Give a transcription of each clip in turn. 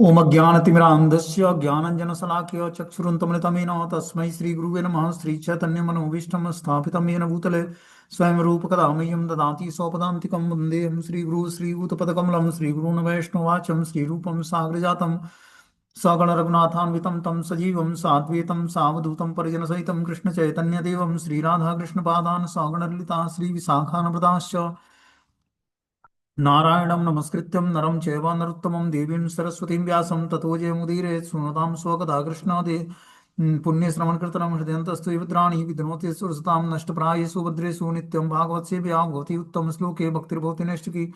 ओम अज्ञानतिमिरान्धस्य ज्ञानञ्जनशलाकया चक्षुरुन्मिलितमेन तस्मै श्रीगुरुवे नमः। श्रीचैतन्यमनोभीष्टं स्थापितं येन भूतले स्वयं रूपकदा मह्यं ददाति स्वपदान्तिकं वन्देऽहं श्रीगुरुः श्रीभूतपदकमलं श्रीगुरून् वैष्णवाचं श्रीरूपं साग्रजातं सगण रघुनाथान्वितं तं सजीवं साद्वैतं सावधूतं परिजनसहितं कृष्णचैतन्यदेवं श्रीराधाकृष्णपादान् सगणललिता श्रीविशाखान्विताश्च नारायणं नमस्कृत्यं नरं चैव नरोत्तमं देवीं सरस्वतीं व्यासं ततो जयमुदीरये शृणुतां स्वकथा कृष्णादे पुण्यश्रवणकृतं हृदयन्तस्तु विद्राणि विद्नोति सुरसतां नष्टप्रायेषु भद्रेषु नित्यं भागवतसेव्या भवति उत्तमश्लोके भक्तिर्भवति नैष्टिकी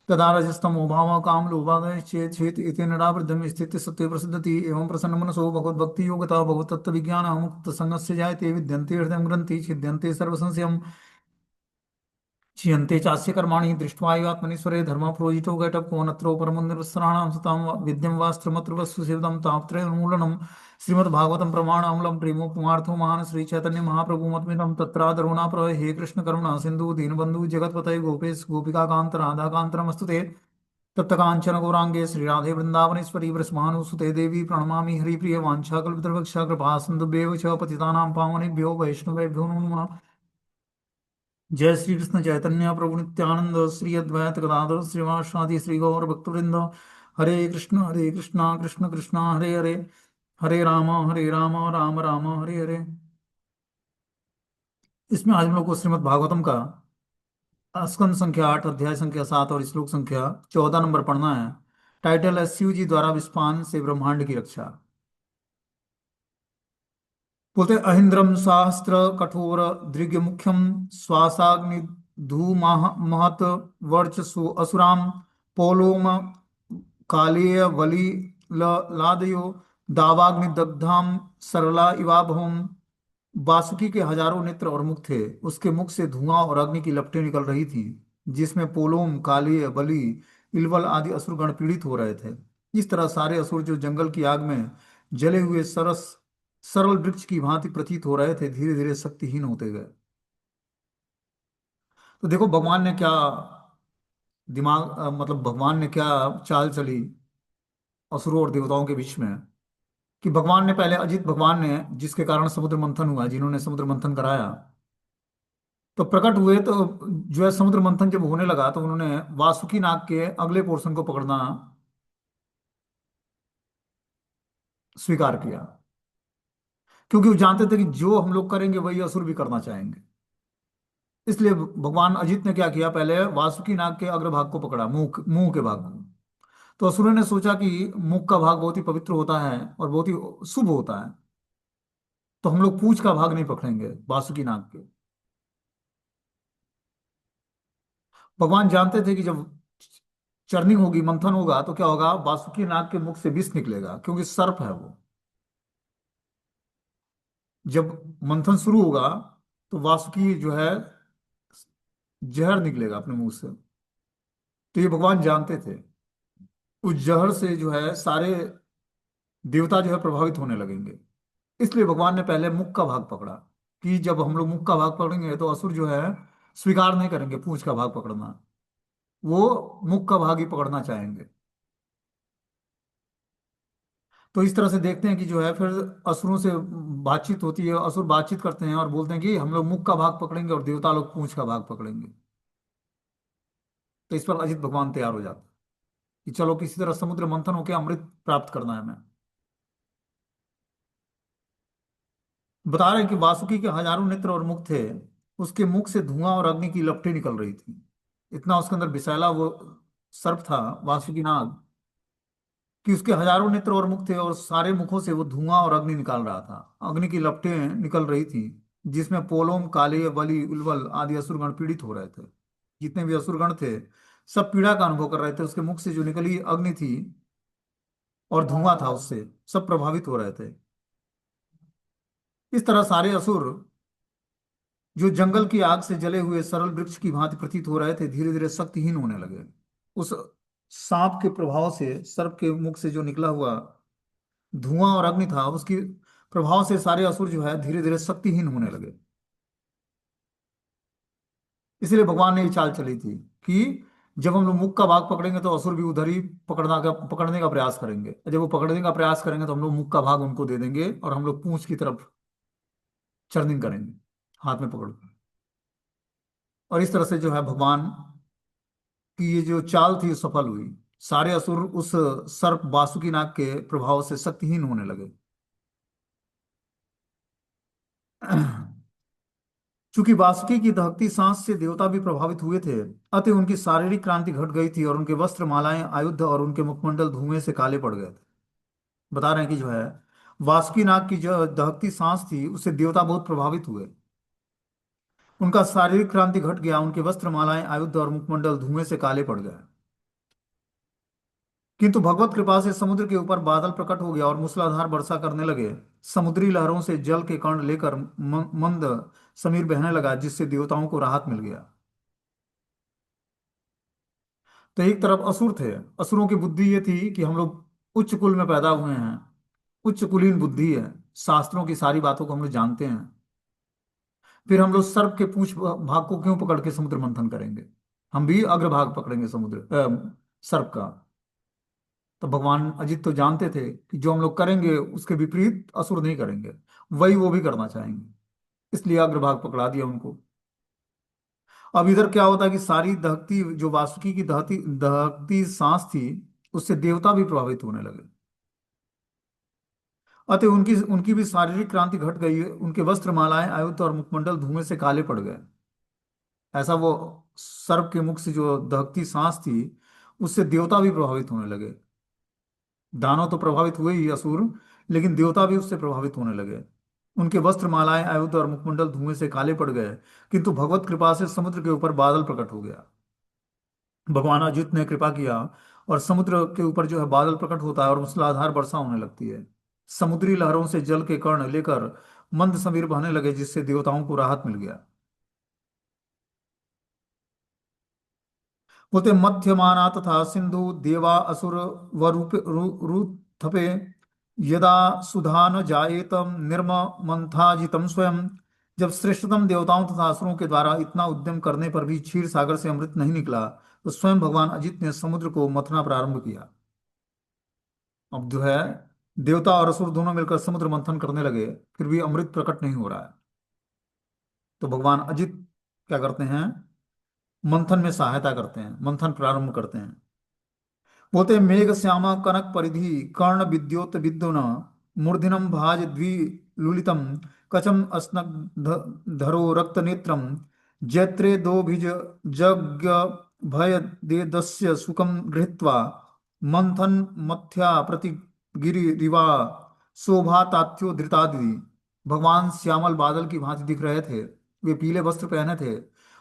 तदा रजस्तमो भावः कामलोभादयश्चेत् इति नरावृद्धं स्थितिः सत्त्वे प्रसिद्धति एवं प्रसन्नमनसो भगवद्भक्तियोगता भगवत्तत्त्वविज्ञानः मुक्तसङ्गस्य जायते विद्यन्ते हृदयं ग्रन्थि छिद्यन्ते सर्वसंशयम् क्षीयन्ते चास्य कर्माणि दृष्ट्वा एवात्मनीश्वरे धर्मप्रोजितो घटकोनत्रो परमुन्निर्वस्त्राणां सतां विद्यं वास्त्रमत्र वस्तु सेवितं तापत्रयोन्मूलनं श्रीमद्भागवतं प्रमाणामूलं प्रेमोपमार्थो महान् श्रीचैतन्य महाप्रभु मतमिदं तत्रादरुणा प्रभो हे कृष्ण करुणा सिन्धु दीनबन्धु जगत्पतये गोपेश गोपिकान्त राधाकान्त नमस्तुते तप्तकाञ्चन गौराङ्गे श्रीराधे वृन्दावनेश्वरी वृषभानुसुते देवी प्रणमामि हरिप्रिय वाञ्छाकल्पतरुवक्ष कृपा सिन्धुभ्येव च पतितानां पावनेभ्यो वैष्णवेभ्यो नमः। जय श्री कृष्ण चैतन्य प्रभु नित्यानंद श्री अद्वैत गदाधर श्रीवासादि श्री गौर भक्तवृंद। हरे कृष्णा कृष्ण कृष्णा हरे हरे, हरे राम राम राम हरे हरे। इसमें आज हम लोग को श्रीमद् भागवतम का स्कंद संख्या 8 अध्याय संख्या 7 और श्लोक संख्या 14 नंबर पढ़ना है। टाइटल है शिव जी द्वारा विस्फान से ब्रह्मांड की रक्षा। बोलते अहिंद्रम सहस्त्र कठोर दृग्य मुख्यम श्वासाग्नि महत वर्चसु असुराम पोलोम कालेय वली लादयो दावाग्नि दग्धाम सरला इवाभवम। वासुकी के हजारों नेत्र और मुख थे, उसके मुख से धुआं और अग्नि की लपटें निकल रही थी, जिसमें पोलोम कालेय बलि इलवल आदि असुरगण पीड़ित हो रहे थे। इस तरह सारे असुर जो जंगल की आग में जले हुए सरस सरल वृक्ष की भांति प्रतीत हो रहे थे, धीरे धीरे शक्तिहीन होते गए। तो देखो भगवान ने क्या मतलब भगवान ने क्या चाल चली असुरों और देवताओं के बीच में, कि भगवान ने पहले अजित भगवान ने जिसके कारण समुद्र मंथन हुआ, जिन्होंने समुद्र मंथन कराया, तो प्रकट हुए तो जो है समुद्र मंथन जब होने लगा तो उन्होंने वासुकी नाग के अगले पोर्शन को पकड़ना स्वीकार किया, क्योंकि वो जानते थे कि जो हम लोग करेंगे वही असुर भी करना चाहेंगे। इसलिए भगवान अजित ने क्या किया, पहले वासुकी नाग के अग्रभाग को पकड़ा, मुंह मुंह के भाग को। तो असुरों ने सोचा कि मुख का भाग बहुत ही पवित्र होता है और बहुत ही शुभ होता है, तो हम लोग पूंछ का भाग नहीं पकड़ेंगे वासुकी नाग के। भगवान जानते थे कि जब चर्निंग होगी, मंथन होगा, तो क्या होगा, वासुकी नाग के मुख से विष निकलेगा, क्योंकि सर्प है वो। जब मंथन शुरू होगा तो वासुकी जो है जहर निकलेगा अपने मुंह से। तो ये भगवान जानते थे, उस जहर से जो है सारे देवता जो है प्रभावित होने लगेंगे। इसलिए भगवान ने पहले मुख का भाग पकड़ा, कि जब हम लोग मुख का भाग पकड़ेंगे तो असुर जो है स्वीकार नहीं करेंगे पूंछ का भाग पकड़ना, वो मुख का भाग ही पकड़ना चाहेंगे। तो इस तरह से देखते हैं कि जो है फिर असुरों से बातचीत होती है, असुर बातचीत करते हैं और बोलते हैं कि हम लोग मुख का भाग पकड़ेंगे और देवता लोग पूंछ का भाग पकड़ेंगे। तो इस पर अजित भगवान तैयार हो जाते हैं कि चलो किसी तरह समुद्र मंथन होकर अमृत प्राप्त करना है हमें। बता रहे हैं कि वासुकी के हजारों नेत्र और मुख थे, उसके मुख से धुआं और अग्नि की लपटें निकल रही थी। इतना उसके अंदर विषैला वो सर्प था वासुकी नाग, कि उसके हजारों नेत्र और मुख थे और सारे मुखों से वो धुआं और अग्नि निकाल रहा था, अग्नि की लपटें निकल रही थी, जिसमें पोलोम काले बलि उल्वल आदि असुरगण पीड़ित हो रहे थे। जितने भी असुरगण थे सब पीड़ा का अनुभव कर रहे थे, उसके मुख से जो निकली अग्नि थी और धुआं था उससे सब प्रभावित हो रहे थे। इस तरह सारे असुर जो जंगल की आग से जले हुए सरल वृक्ष की भांति प्रतीत हो रहे थे, धीरे धीरे शक्तिहीन होने लगे। उस सांप के प्रभाव से, सर्प के मुख से जो निकला हुआ धुआं और अग्नि था, उसकी प्रभाव से सारे असुर जो है धीरे धीरे शक्तिहीन होने लगे। इसलिए भगवान ने ये चाल चली थी कि जब हम लोग मुक्ख का भाग पकड़ेंगे तो असुर भी उधर ही पकड़ने का प्रयास करेंगे। जब वो पकड़ने का प्रयास करेंगे तो हम लोग मुक्ख का भाग उनको दे देंगे और हम लोग पूंछ की तरफ चरनिंग करेंगे, हाथ में पकड़ के। और इस तरह से जो है भगवान की ये जो चाल थी सफल हुई। सारे असुर उस सर्प वासुकी नाग के प्रभाव से शक्तिहीन होने लगे। चूंकि वासुकी की दहकती सांस से देवता भी प्रभावित हुए थे, अतः उनकी शारीरिक क्रांति घट गई थी और उनके वस्त्र मालाएं आयुध और उनके मुखमंडल धुएं से काले पड़ गए थे। बता रहे हैं कि जो है वासुकी नाग की जो दहकती सांस थी उससे देवता बहुत प्रभावित हुए। उनका शारीरिक क्रांति घट गया, उनके वस्त्र मालाएं आयुध और मुखमंडल धुएं से काले पड़ गए। किंतु भगवत कृपा से समुद्र के ऊपर बादल प्रकट हो गया और मूसलाधार वर्षा करने लगे। समुद्री लहरों से जल के कण लेकर मंद समीर बहने लगा, जिससे देवताओं को राहत मिल गया। तो एक तरफ असुर थे। असुरों की बुद्धि ये थी कि हम लोग उच्च कुल में पैदा हुए हैं, उच्च कुलीन बुद्धि है, शास्त्रों की सारी बातों को हम लोग जानते हैं, फिर हम लोग सर्प के पूंछ भाग को क्यों पकड़ के समुद्र मंथन करेंगे? हम भी अग्रभाग पकड़ेंगे सर्प का। तो भगवान अजित तो जानते थे कि जो हम लोग करेंगे उसके विपरीत असुर नहीं करेंगे, वही वो भी करना चाहेंगे, इसलिए अग्रभाग पकड़ा दिया उनको। अब इधर क्या होता है कि सारी दहकती जो वासुकी की दहती दहकती सांस थी उससे देवता भी प्रभावित होने लगे। अतः उनकी उनकी भी शारीरिक क्रांति घट गई, उनके वस्त्र मालाएं आयुध और मुखमंडल धुएं से काले पड़ गए। ऐसा वो सर्प के मुख से जो दहकती सांस थी उससे देवता भी प्रभावित होने लगे। दानव तो प्रभावित हुए ही असुर, लेकिन देवता भी उससे प्रभावित होने लगे। उनके वस्त्र मालाएं आयुध और मुखमंडल धुएं से काले पड़ गए। किंतु भगवत कृपा से समुद्र के ऊपर बादल प्रकट हो गया। भगवान अजित ने कृपा किया और समुद्र के ऊपर जो है बादल प्रकट होता है और मूसलाधार वर्षा होने लगती है। समुद्री लहरों से जल के कण लेकर मंद समीर बहने लगे, जिससे देवताओं को राहत मिल गया। होते मध्यमाना तथा सिंधु देवा असुर व रूथपे यदा सुधा न जायेतम निर्ममंथाजितम स्वयं। जब श्रेष्ठतम देवताओं तथा असुरों के द्वारा इतना उद्यम करने पर भी क्षीर सागर से अमृत नहीं निकला, तो स्वयं भगवान अजित ने समुद्र को मथना प्रारंभ किया। अब जो है देवता और असुर दोनों मिलकर समुद्र मंथन करने लगे, फिर भी अमृत प्रकट नहीं हो रहा है। तो भगवान अजित क्या करते हैं? मंथन में सहायता करते हैं, मंथन प्रारंभ करते हैं। बोलते मेघ श्यामा कनक परिधि कर्ण विद्योत विद्युन मूर्धनम भाज द्विलुलितम कचम धरो रक्त नेत्रम जैत्रे दोभिज जग भय देदस्य सुखम गृहीत्वा मंथन मथ्या प्रति गिरिवा शोभा ताथ्यो धृतादि। भगवान श्यामल बादल की भांति दिख रहे थे। वे पीले वस्त्र पहने थे,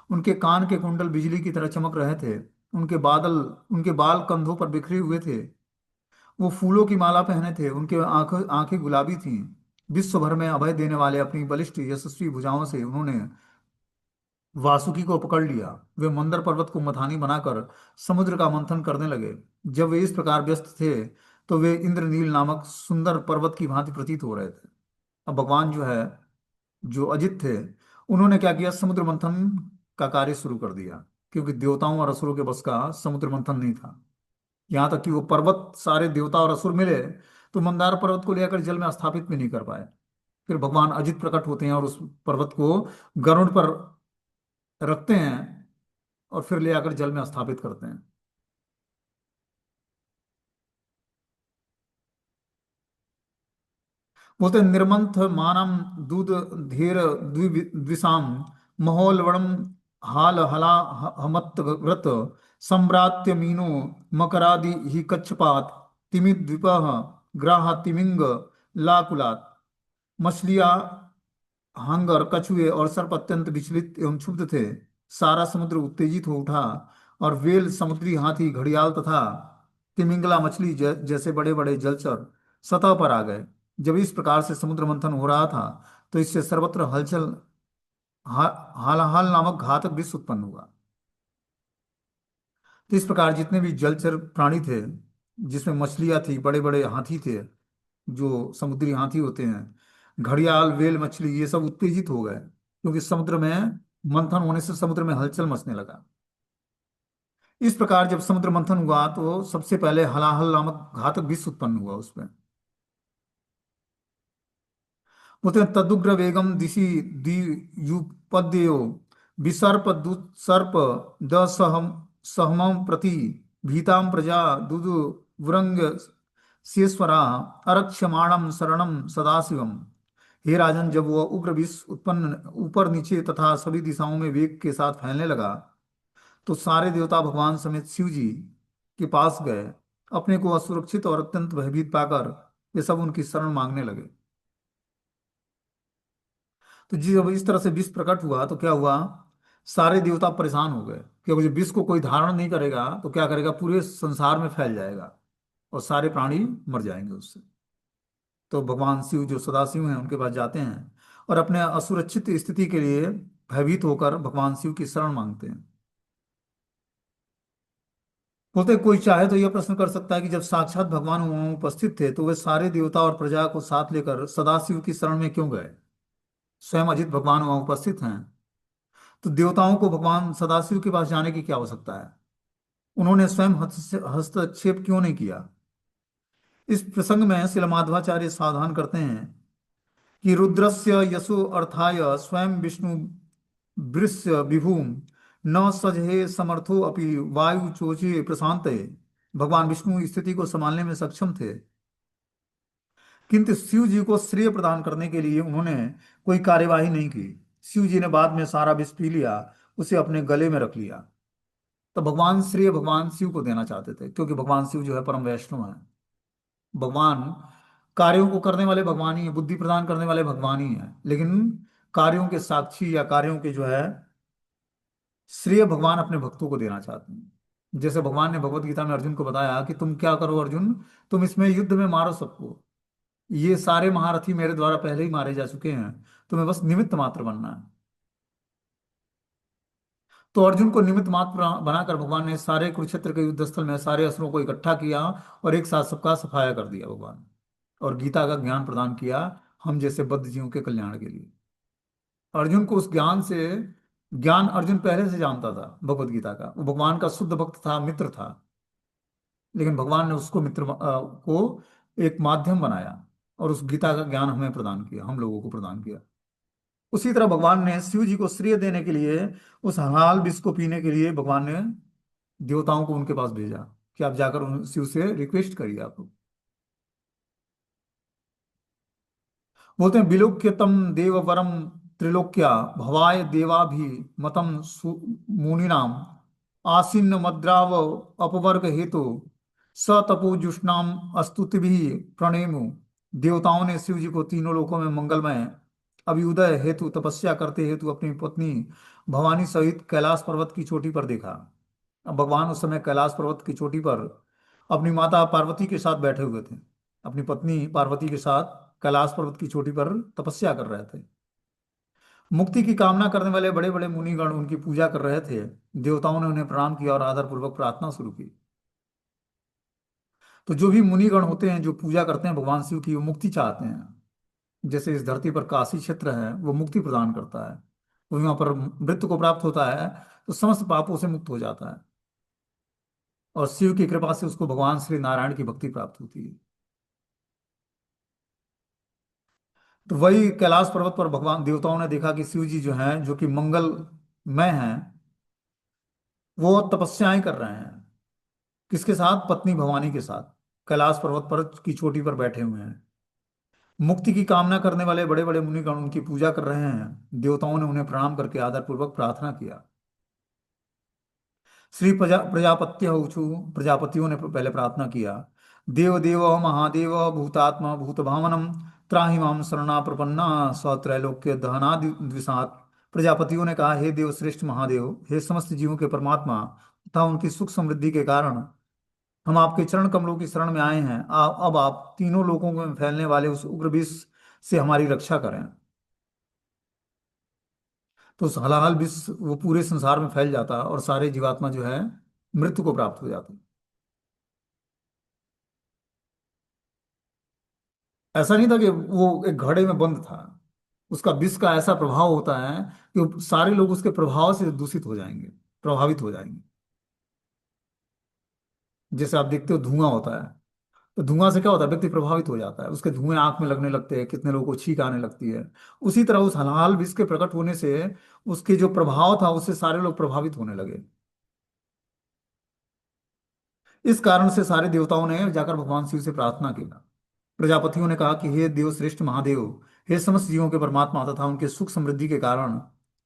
उनके कान के कुंडल बिजली की तरह चमक रहे थे। उनके बादल उनके बाल कंधों पर बिखरे हुए थे। वो फूलों की माला पहने थे, उनके आंखें आंखें गुलाबी थीं। विश्व भर में अभय देने वाले अपनी बलिष्ठ यशस्वी भुजाओं से उन्होंने वासुकी को पकड़ लिया। वे मंदर पर्वत को मथानी बनाकर समुद्र का मंथन करने लगे। जब वे इस प्रकार व्यस्त थे तो वे इंद्रनील नामक सुंदर पर्वत की भांति प्रतीत हो रहे थे। अब भगवान जो है, जो अजित थे, उन्होंने क्या किया? समुद्र मंथन का कार्य शुरू कर दिया, क्योंकि देवताओं और असुरों के बस का समुद्र मंथन नहीं था। यहाँ तक कि वो पर्वत सारे देवता और असुर मिले तो मंदार पर्वत को लेकर जल में स्थापित भी नहीं कर पाए। फिर भगवान अजित प्रकट होते हैं और उस पर्वत को गरुड़ पर रखते हैं और फिर ले आकर जल में स्थापित करते हैं। बोलते निर्मंथ मानम दूध धीर द्विषाम महोलवणम हाल हला हमत व्रत सम्रात्य मीनो मकरादि ही कच्छपात तिमिद्विप ग्राह तिमिंग लाकुलात। मछलियां, हांगर, कछुए और सर्प अत्यंत विचलित एवं क्षुब्ध थे। सारा समुद्र उत्तेजित हो उठा और वेल, समुद्री हाथी, घड़ियाल तथा तिमिंगला मछली जैसे बड़े बड़े जलचर सतह पर आ गए। जब इस प्रकार से समुद्र मंथन हो रहा था तो इससे सर्वत्र हलचल हालाहल नामक घातक विष उत्पन्न हुआ। तो इस प्रकार जितने भी जलचर प्राणी थे, जिसमें मछलियां थी, बड़े बड़े हाथी थे जो समुद्री हाथी होते हैं, घड़ियाल, वेल मछली, ये सब उत्तेजित हो गए, क्योंकि समुद्र में मंथन होने से समुद्र में हलचल मचने लगा। इस प्रकार जब समुद्र मंथन हुआ तो सबसे पहले हलाहल नामक घातक विष उत्पन्न हुआ उसमें। बोलते हैं तदुग्र वेगम दिशि द्वियुपद्यो विसर्प दुसर्प द सहम सहमं प्रति भीतां प्रजा दुदुव्रंग शेस्वरा अरक्ष्यमाणम शरणम सदाशिवम। हे राजन, जब वह उग्र विष उत्पन्न ऊपर नीचे तथा सभी दिशाओं में वेग के साथ फैलने लगा तो सारे देवता भगवान समेत शिव जी के पास गए। अपने को असुरक्षित और अत्यंत भयभीत पाकर वे सब उनकी शरण मांगने लगे। तो जी जब इस तरह से विष प्रकट हुआ तो क्या हुआ, सारे देवता परेशान हो गए, क्योंकि जब विष को कोई धारण नहीं करेगा तो क्या करेगा, पूरे संसार में फैल जाएगा और सारे प्राणी मर जाएंगे उससे। तो भगवान शिव जो सदाशिव हैं उनके पास जाते हैं और अपने असुरक्षित स्थिति के लिए भयभीत होकर भगवान शिव की शरण मांगते हैं। बोलते हैं, कोई चाहे तो यह प्रश्न कर सकता है कि जब साक्षात भगवान वहां उपस्थित थे तो वे सारे देवता और प्रजा को साथ लेकर सदाशिव की शरण में क्यों गए। स्वयं अजित भगवान वहां उपस्थित हैं तो देवताओं को भगवान सदाशिव के पास जाने की क्या आवश्यकता है। उन्होंने स्वयं हस्तक्षेप क्यों नहीं किया। इस प्रसंग में श्रील माध्वाचार्य सावधान करते हैं कि रुद्रस्य यशो अर्थाय स्वयं विष्णु वृस्य विभुम न सजहे समर्थो अपि वायु चोचे प्रशांत। भगवान विष्णु स्थिति को संभालने में सक्षम थे, किंतु शिव जी को श्रेय प्रदान करने के लिए उन्होंने कोई कार्यवाही नहीं की। शिव जी ने बाद में सारा विष पी लिया, उसे अपने गले में रख लिया। तो भगवान श्रेय भगवान शिव को देना चाहते थे, क्योंकि भगवान शिव जो है परम वैष्णव है। भगवान कार्यों को करने वाले भगवान ही है, बुद्धि प्रदान करने वाले भगवान ही है, लेकिन कार्यों के साक्षी या कार्यों के जो है श्रेय भगवान अपने भक्तों को देना चाहते हैं। जैसे भगवान ने भगवत गीता में अर्जुन को बताया कि तुम क्या करो अर्जुन, तुम इसमें युद्ध में मारो सबको, ये सारे महारथी मेरे द्वारा पहले ही मारे जा चुके हैं, तुम्हें बस निमित्त मात्र बनना है। तो अर्जुन को निमित्त मात्र बनाकर भगवान ने सारे कुरुक्षेत्र के युद्ध स्थल में सारे असुरों को इकट्ठा किया और एक साथ सबका सफाया कर दिया भगवान, और गीता का ज्ञान प्रदान किया हम जैसे बद्ध जीवों के कल्याण के लिए। अर्जुन को उस ज्ञान से, ज्ञान अर्जुन पहले से जानता था भगवत गीता का, वो भगवान का शुद्ध भक्त था, मित्र था, लेकिन भगवान ने उसको मित्र को एक माध्यम बनाया और उस गीता का ज्ञान हमें प्रदान किया, हम लोगों को प्रदान किया। उसी तरह भगवान ने शिव जी को श्रेय देने के लिए, उस हलाल विष को पीने के लिए भगवान ने देवताओं को उनके पास भेजा कि आप जाकर शिव से रिक्वेस्ट करिए आप लोग। बोलते हैं विलोक्यतम देववरम त्रिलोक्या भवाय देवाभि मतम मुनिनाम आसीन्न मद्राव अपवर्ग हेतु स तपोजुष्णाम स्तुति प्रणेमु। देवताओं ने शिव जी को तीनों लोकों में मंगलमय अभ्युदय हेतु तपस्या करते हेतु अपनी पत्नी भवानी सहित कैलाश पर्वत की चोटी पर देखा। अब भगवान उस समय कैलाश पर्वत की चोटी पर अपनी माता पार्वती के साथ बैठे हुए थे, अपनी पत्नी पार्वती के साथ कैलाश पर्वत की चोटी पर तपस्या कर रहे थे। मुक्ति की कामना करने वाले बड़े बड़े मुनिगण उनकी पूजा कर रहे थे। देवताओं ने उन्हें प्रणाम किया और आदरपूर्वक प्रार्थना शुरू की। तो जो भी मुनिगण होते हैं जो पूजा करते हैं भगवान शिव की, वो मुक्ति चाहते हैं। जैसे इस धरती पर काशी क्षेत्र है वो मुक्ति प्रदान करता है, वो यहाँ पर मृत्यु को प्राप्त होता है तो समस्त पापों से मुक्त हो जाता है, और शिव की कृपा से उसको भगवान श्री नारायण की भक्ति प्राप्त होती है। तो वही कैलाश पर्वत पर भगवान देवताओं ने देखा कि शिव जी जो हैं, जो कि मंगलमय हैं, वो तपस्याएं कर रहे हैं। किसके साथ, पत्नी भवानी के साथ कैलाश पर्वत पर की चोटी पर बैठे हुए हैं। मुक्ति की कामना करने वाले बड़े बड़े मुनिगण उनकी पूजा कर रहे हैं। देवताओं ने उन्हें प्रणाम करके आदरपूर्वक प्रार्थना किया। श्री प्रजापत्य ऊचु, प्रजापतियों ने पहले प्रार्थना किया, देव देव महादेव भूतात्मा भूत भावनम त्राहि माम शरणा प्रपन्ना सत्रैलोक्य दहनादि द्विषात्। प्रजापतियों ने कहा, हे देव श्रेष्ठ महादेव, हे समस्त जीवों के परमात्मा तथा उनकी सुख समृद्धि के कारण, हम आपके चरण कमलों की शरण में आए हैं। अब आप तीनों लोकों में फैलने वाले उस उग्र विष से हमारी रक्षा करें। तो उस हलाहल विष वो पूरे संसार में फैल जाता और सारे जीवात्मा जो है मृत्यु को प्राप्त हो जाते। ऐसा नहीं था कि वो एक घड़े में बंद था, उसका विष का ऐसा प्रभाव होता है कि सारे लोग उसके प्रभाव से दूषित हो जाएंगे, प्रभावित हो जाएंगे। जैसे आप देखते हो धुआं होता है, तो धुआं से क्या होता है, व्यक्ति प्रभावित हो जाता है, उसके धुएं आंख में लगने लगते हैं, कितने लोगों को छींक आने लगती है। उसी तरह उस हलाल विष के प्रकट होने से उसके जो प्रभाव था उससे सारे लोग प्रभावित होने लगे। इस कारण से सारे देवताओं ने जाकर भगवान शिव से प्रार्थना किया। प्रजापतियों ने कहा कि हे देव श्रेष्ठ महादेव, हे समस्त जीवों के परमात्मा तथा उनके सुख समृद्धि के कारण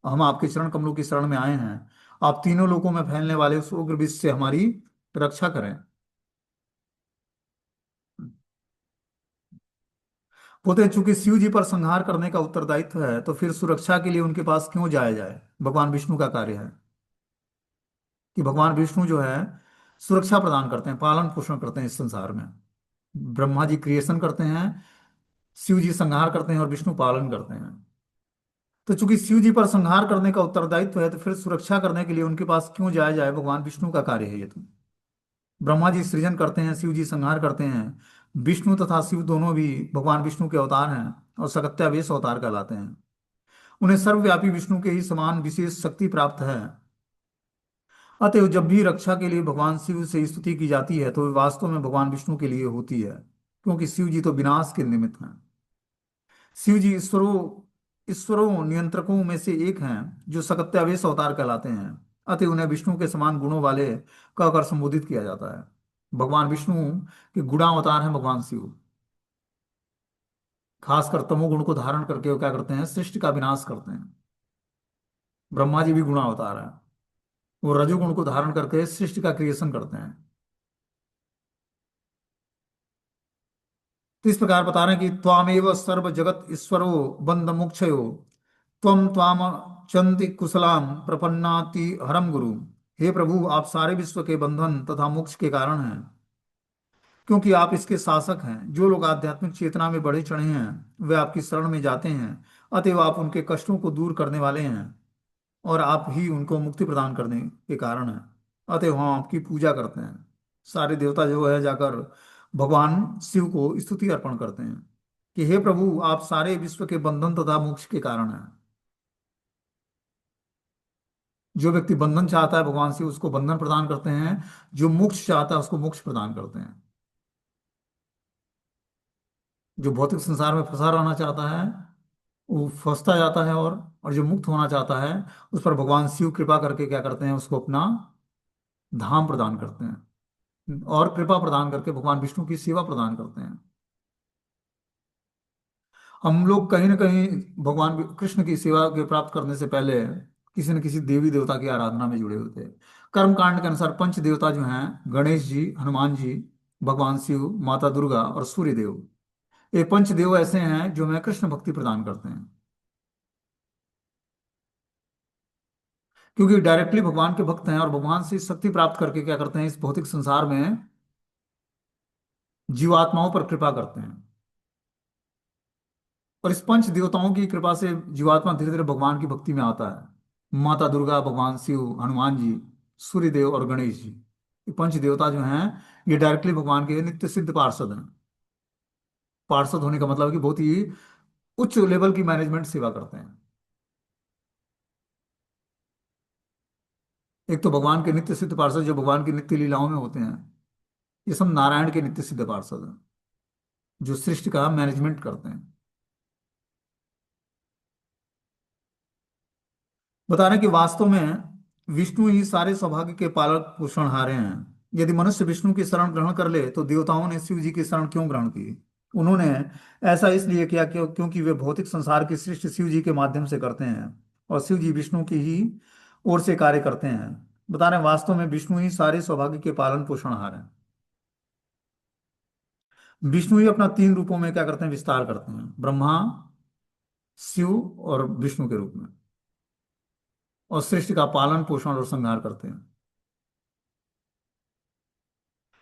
हम आपके चरण कमलों की शरण में आए हैं। आप तीनों लोकों में फैलने वाले उस उग्र विष से हमारी रक्षा करें। बोलते हैं चूंकि शिव जी पर संहार करने का उत्तरदायित्व है, तो फिर सुरक्षा के लिए उनके पास क्यों जाया जाए। भगवान विष्णु का कार्य है कि भगवान विष्णु जो है सुरक्षा प्रदान करते हैं, पालन पोषण करते हैं इस संसार में। ब्रह्मा जी क्रिएशन करते हैं, शिव जी संहार करते हैं और विष्णु पालन करते हैं। तो चूंकि शिव जी पर संहार करने का उत्तरदायित्व है, तो फिर सुरक्षा करने के लिए उनके पास क्यों जाया जाए। भगवान विष्णु का कार्य है ये तो। ब्रह्मा जी सृजन करते हैं, शिव जी संहार करते हैं। विष्णु तथा शिव दोनों भी भगवान विष्णु के अवतार हैं और सकत्यावेश अवतार कहलाते हैं। उन्हें सर्वव्यापी विष्णु के ही समान विशेष शक्ति प्राप्त है। अतएव जब भी रक्षा के लिए भगवान शिव से स्तुति की जाती है, तो वे वास्तव में भगवान विष्णु के लिए होती है, क्योंकि शिव जी तो विनाश के निमित्त हैं। शिव जी ईश्वरों नियंत्रकों में से एक हैं, जो सकत्यावेश अवतार कहलाते हैं। अतः उन्हें विष्णु के समान गुणों वाले कहकर संबोधित किया जाता है। भगवान विष्णु के गुणावतार हैं भगवान शिव। खासकर तमोगुण को धारण करके वो क्या करते हैं, सृष्टि का विनाश करते हैं। ब्रह्मा जी भी गुणावतार है, वो रजोगुण को धारण करके सृष्टि का क्रिएशन करते हैं। तो इस प्रकार बता रहे हैं कि त्वामेव सर्व जगत ईश्वरो बंध मुक्षयो त्वम त्वाम चंति कुशलाम प्रपन्नाति हरम गुरु। हे प्रभु, आप सारे विश्व के बंधन तथा मोक्ष के कारण हैं, क्योंकि आप इसके शासक हैं। जो लोग आध्यात्मिक चेतना में बढ़े चढ़े हैं वे आपकी शरण में जाते हैं। अतएव आप उनके कष्टों को दूर करने वाले हैं और आप ही उनको मुक्ति प्रदान करने के कारण हैं। अतएव हम आपकी पूजा करते हैं। सारे देवता जो है जाकर भगवान शिव को स्तुति अर्पण करते हैं कि हे प्रभु, आप सारे विश्व के बंधन तथा मोक्ष के कारण हैं। जो व्यक्ति बंधन चाहता है भगवान शिव उसको बंधन प्रदान करते हैं, जो मोक्ष चाहता है उसको मोक्ष प्रदान करते हैं। जो भौतिक संसार में फंसा रहना चाहता है वो फंसता जाता है, और जो मुक्त होना चाहता है उस पर भगवान शिव कृपा करके क्या करते हैं, उसको अपना धाम प्रदान करते हैं और कृपा प्रदान करके भगवान विष्णु की सेवा प्रदान करते हैं। हम लोग कहीं ना कहीं भगवान कृष्ण की सेवा के प्राप्त करने से पहले किसी न किसी देवी देवता की आराधना में जुड़े होते हैं। कर्म कांड के अनुसार पंच देवता जो हैं, गणेश जी, हनुमान जी, भगवान शिव, माता दुर्गा और सूर्य देव, ये पंच देव ऐसे हैं जो हमें कृष्ण भक्ति प्रदान करते हैं, क्योंकि डायरेक्टली भगवान के भक्त हैं और भगवान से शक्ति प्राप्त करके क्या करते हैं, इस भौतिक संसार में जीवात्माओं पर कृपा करते हैं। और इस पंच देवताओं की कृपा से जीवात्मा धीरे धीरे भगवान की भक्ति में आता है। माता दुर्गा, भगवान शिव, हनुमान जी, सूर्य देव और गणेश जी, ये पंच देवता जो हैं ये डायरेक्टली भगवान के नित्य सिद्ध पार्षद हैं। पार्षद होने का मतलब है कि बहुत ही उच्च लेवल की मैनेजमेंट सेवा करते हैं। एक तो भगवान के नित्य सिद्ध पार्षद जो भगवान की नित्य लीलाओं में होते हैं, ये सब नारायण के नित्य सिद्ध पार्षद हैं जो सृष्टि का मैनेजमेंट करते हैं। बता रहे हैं कि वास्तव में विष्णु ही सारे सौभाग्य के पालक पोषणहारे हैं। यदि मनुष्य विष्णु की शरण ग्रहण कर ले, तो देवताओं ने शिव जी की शरण क्यों ग्रहण की। उन्होंने ऐसा इसलिए किया क्योंकि वे भौतिक संसार की सृष्टि शिव जी के माध्यम से करते हैं और शिव जी विष्णु की ही ओर से कार्य करते हैं। बता रहे हैं वास्तव में विष्णु ही सारे सौभाग्य के पालन पोषणहार हैं। विष्णु ही अपना तीन रूपों में क्या करते हैं, विस्तार करते हैं, ब्रह्मा, शिव और विष्णु के रूप में, और सृष्टि का पालन पोषण और संहार करते हैं।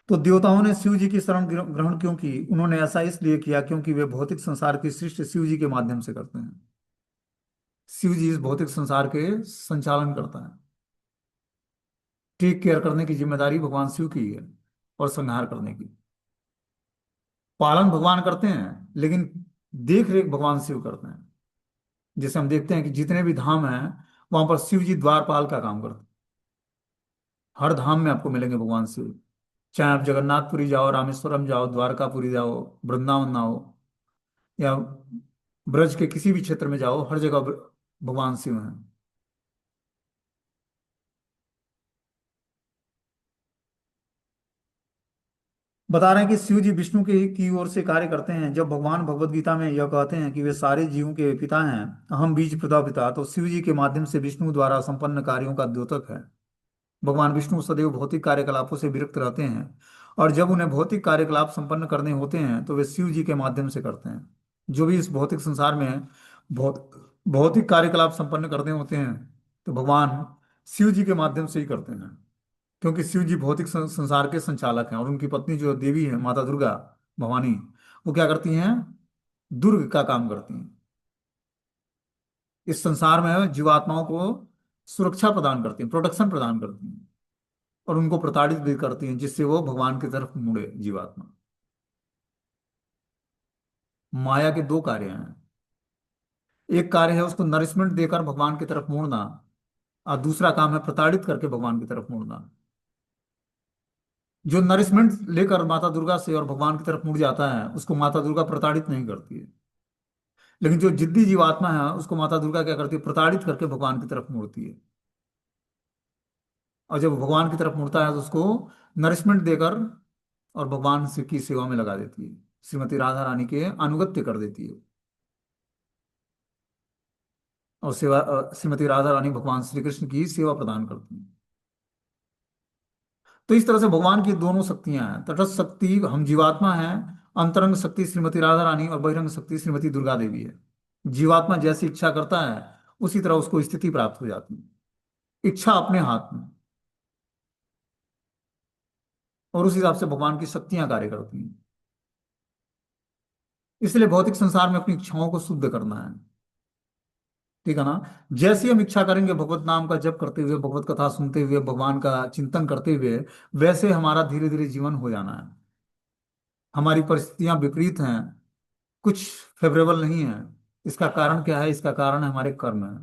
तो देवताओं ने शिव जी की शरण ग्रहण क्यों की। उन्होंने ऐसा इसलिए किया क्योंकि वे भौतिक संसार की सृष्टि शिव जी के माध्यम से करते हैं। शिव जी इस भौतिक संसार के संचालन करता है। टेक केयर करने की जिम्मेदारी भगवान शिव की है और संहार करने की। पालन भगवान करते हैं लेकिन देख रेख भगवान शिव करते हैं। जैसे हम देखते हैं कि जितने भी धाम हैं वहां पर शिव जी द्वारपाल का काम करते हैं। हर धाम में आपको मिलेंगे भगवान शिव। चाहे आप जगन्नाथपुरी जाओ, रामेश्वरम जाओ, द्वारकापुरी जाओ, वृंदावन आओ, या ब्रज के किसी भी क्षेत्र में जाओ, हर जगह भगवान शिव हैं। बता रहे हैं कि शिव जी विष्णु के की ओर से कार्य करते हैं। जब भगवान भगवत गीता में यह कहते हैं कि वे सारे जीवों के पिता हैं, अहम बीज प्रदा पिता, तो शिव जी के माध्यम से विष्णु द्वारा संपन्न कार्यों का द्योतक है। भगवान विष्णु सदैव भौतिक कार्यकलापों से विरक्त रहते हैं, और जब उन्हें भौतिक कार्यकलाप संपन्न करने होते हैं तो वे शिव जी के माध्यम से करते हैं। जो भी इस भौतिक संसार में भौत भौतिक कार्यकलाप संपन्न करने होते हैं, तो भगवान शिव जी के माध्यम से ही करते हैं। क्योंकि शिव जी भौतिक संसार के संचालक हैं, और उनकी पत्नी जो देवी है माता दुर्गा, भवानी, वो क्या करती हैं? दुर्ग का काम करती हैं। इस संसार में जीवात्माओं को सुरक्षा प्रदान करती हैं, प्रोटेक्शन प्रदान करती हैं, और उनको प्रताड़ित भी करती हैं, जिससे वो भगवान की तरफ मुड़े जीवात्मा। माया के दो कार्य हैं। एक कार्य है उसको नरिशमेंट देकर भगवान की तरफ मोड़ना, और दूसरा काम है प्रताड़ित करके भगवान की तरफ मोड़ना। जो नरिशमेंट लेकर माता दुर्गा से और भगवान की तरफ मुड़ जाता है, उसको माता दुर्गा प्रताड़ित नहीं करती है। लेकिन जो जिद्दी जीवात्मा है, उसको माता दुर्गा क्या करती है? प्रताड़ित करके भगवान की तरफ मोड़ती है। और जब वो भगवान की तरफ मुड़ता है तो उसको नरिशमेंट देकर और भगवान से की सेवा में लगा देती है, श्रीमती राधा रानी के अनुगत्य कर देती है। और श्रीमती राधा रानी भगवान श्री कृष्ण की सेवा प्रदान करती हैं। तो इस तरह से भगवान की दोनों शक्तियां हैं। तटस्थ शक्ति हम जीवात्मा हैं, अंतरंग शक्ति श्रीमती राधा रानी, और बहिरंग शक्ति श्रीमती दुर्गा देवी है। जीवात्मा जैसी इच्छा करता है, उसी तरह उसको स्थिति प्राप्त हो जाती है। इच्छा अपने हाथ में, और उस हिसाब से भगवान की शक्तियां कार्य करती हैं। इसलिए भौतिक संसार में अपनी इच्छाओं को शुद्ध करना है। ठीक है ना? जैसी हम इच्छा करेंगे भगवत नाम का जप करते हुए, भगवत कथा सुनते हुए, भगवान का चिंतन करते हुए, वैसे हमारा धीरे धीरे जीवन हो जाना है। हमारी परिस्थितियां विपरीत हैं, कुछ फेवरेबल नहीं है। इसका कारण क्या है? इसका कारण है हमारे कर्म है।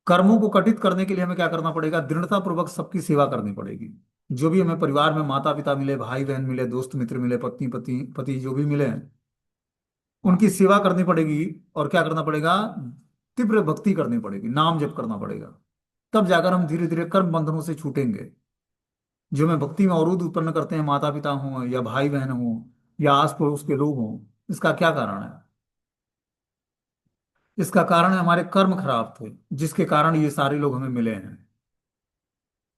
कर्मों को कटित करने के लिए हमें क्या करना पड़ेगा? दृढ़ता पूर्वक सबकी सेवा करनी पड़ेगी। जो भी हमें परिवार में माता पिता मिले, भाई बहन मिले, दोस्त मित्र मिले, पत्नी पति पति जो भी मिले, उनकी सेवा करनी पड़ेगी। और क्या करना पड़ेगा? तीव्र भक्ति करनी पड़ेगी, नाम जप करना पड़ेगा। तब जाकर हम धीरे धीरे कर्म बंधनों से छूटेंगे। जो हमें भक्ति में अवरोध उत्पन्न करते हैं, माता पिता हों या भाई बहन हों या आस पड़ोस के लोग हों, इसका क्या कारण है? इसका कारण है हमारे कर्म खराब थे, जिसके कारण ये सारे लोग हमें मिले हैं,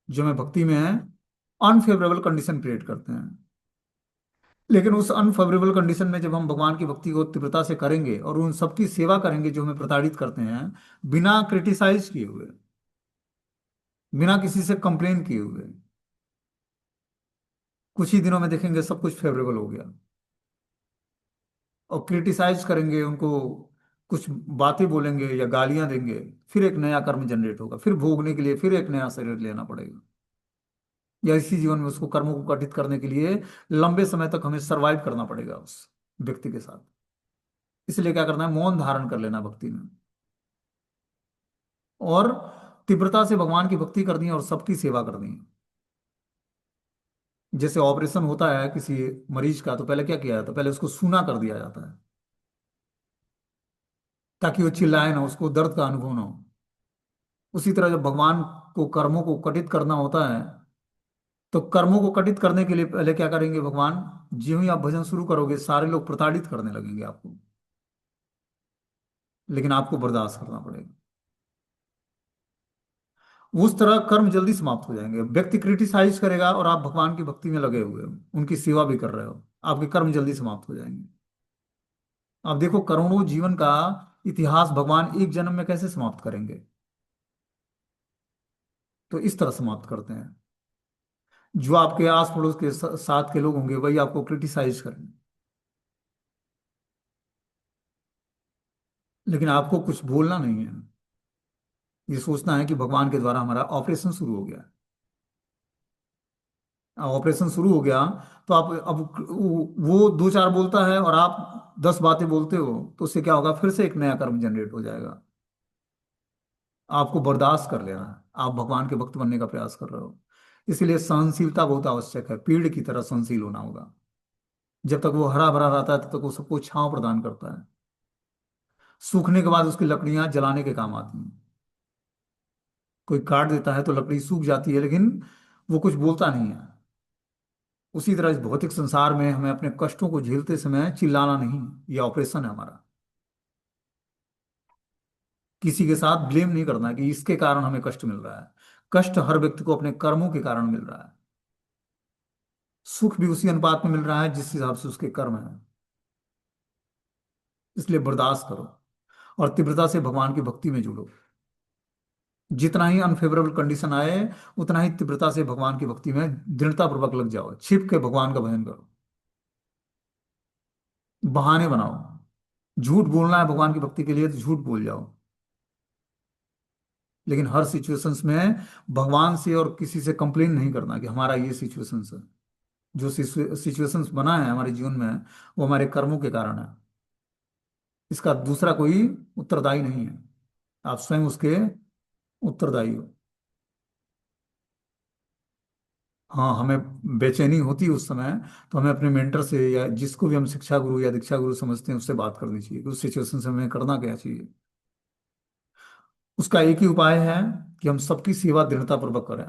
जो हमें भक्ति में अनफेवरेबल कंडीशन क्रिएट करते हैं। लेकिन उस अनफेवरेबल कंडीशन में जब हम भगवान की भक्ति को तीव्रता से करेंगे और उन सबकी सेवा करेंगे जो हमें प्रताड़ित करते हैं, बिना क्रिटिसाइज किए हुए, बिना किसी से कंप्लेन किए हुए, कुछ ही दिनों में देखेंगे सब कुछ फेवरेबल हो गया। और क्रिटिसाइज करेंगे उनको, कुछ बातें बोलेंगे या गालियां देंगे, फिर एक नया कर्म जनरेट होगा, फिर भोगने के लिए फिर एक नया शरीर लेना पड़ेगा। या इसी जीवन में उसको कर्मों को कठित करने के लिए लंबे समय तक हमें सरवाइव करना पड़ेगा उस व्यक्ति के साथ। इसलिए क्या करना है? मौन धारण कर लेना भक्ति में, और तीव्रता से भगवान की भक्ति करनी है और सबकी सेवा करनी है। जैसे ऑपरेशन होता है किसी मरीज का, तो पहले क्या किया जाता है? पहले उसको सूना कर दिया जाता है, ताकि वो चिल्लाए ना, उसको दर्द का अनुभव ना हो। उसी तरह जब भगवान को कर्मों को कटित करना होता है, तो कर्मों को कटित करने के लिए पहले क्या करेंगे भगवान? ज्यों ही आप भजन शुरू करोगे, सारे लोग प्रताड़ित करने लगेंगे आपको, लेकिन आपको बर्दाश्त करना पड़ेगा। उस तरह कर्म जल्दी समाप्त हो जाएंगे। व्यक्ति क्रिटिसाइज करेगा और आप भगवान की भक्ति में लगे हुए हो, उनकी सेवा भी कर रहे हो, आपके कर्म जल्दी समाप्त हो जाएंगे। आप देखो, करोड़ों जीवन का इतिहास भगवान एक जन्म में कैसे समाप्त करेंगे? तो इस तरह समाप्त करते हैं। जो आपके आस पड़ोस के साथ के लोग होंगे, वही आपको क्रिटिसाइज करेंगे, लेकिन आपको कुछ बोलना नहीं है। ये सोचना है कि भगवान के द्वारा हमारा ऑपरेशन शुरू हो गया। ऑपरेशन शुरू हो गया, तो आप अब वो दो चार बोलता है और आप 10 बातें बोलते हो, तो उससे क्या होगा? फिर से एक नया कर्म जनरेट हो जाएगा। आपको बर्दाश्त कर लेना है। आप भगवान के भक्त बनने का प्रयास कर रहे हो। इसीलिए सहनशीलता बहुत आवश्यक है, पेड़ की तरह सहनशील होना होगा। जब तक वो हरा भरा रहता है तब तक वो सबको छांव प्रदान करता है। सूखने के बाद उसकी लकड़ियां जलाने के काम आती हैं। कोई काट देता है तो लकड़ी सूख जाती है, लेकिन वो कुछ बोलता नहीं है। उसी तरह इस भौतिक संसार में हमें अपने कष्टों को झेलते समय चिल्लाना नहीं, ये ऑपरेशन है हमारा। किसी के साथ ब्लेम नहीं करना कि इसके कारण हमें कष्ट मिल रहा है। कष्ट हर व्यक्ति को अपने कर्मों के कारण मिल रहा है। सुख भी उसी अनुपात में मिल रहा है जिस हिसाब से उसके कर्म है। इसलिए बर्दाश्त करो और तीव्रता से भगवान की भक्ति में जुड़ो। जितना ही अनफेवरेबल कंडीशन आए, उतना ही तीव्रता से भगवान की भक्ति में दृढ़ता पूर्वक लग जाओ, छिप के भगवान का भजन करो। बहाने बनाओ। झूठ बोलना है भगवान की भक्ति के लिए तो झूठ बोल जाओ, लेकिन हर सिचुएशंस में भगवान से और किसी से कंप्लेन नहीं करना कि हमारा ये सिचुएशंस है। जो सिचुएशंस बना है हमारे जीवन में, वो हमारे कर्मों के कारण है। इसका दूसरा कोई उत्तरदायी नहीं है। आप स्वयं उसके उत्तरदायी हो। हाँ, हमें बेचैनी होती है उस समय, तो हमें अपने मेंटर से या जिसको भी हम शिक्षा गुरु या दीक्षा गुरु समझते हैं उससे बात करनी चाहिए कि उस सिचुएशन से हमें करना क्या चाहिए। उसका एक ही उपाय है कि हम सबकी सेवा दृढ़तापूर्वक करें।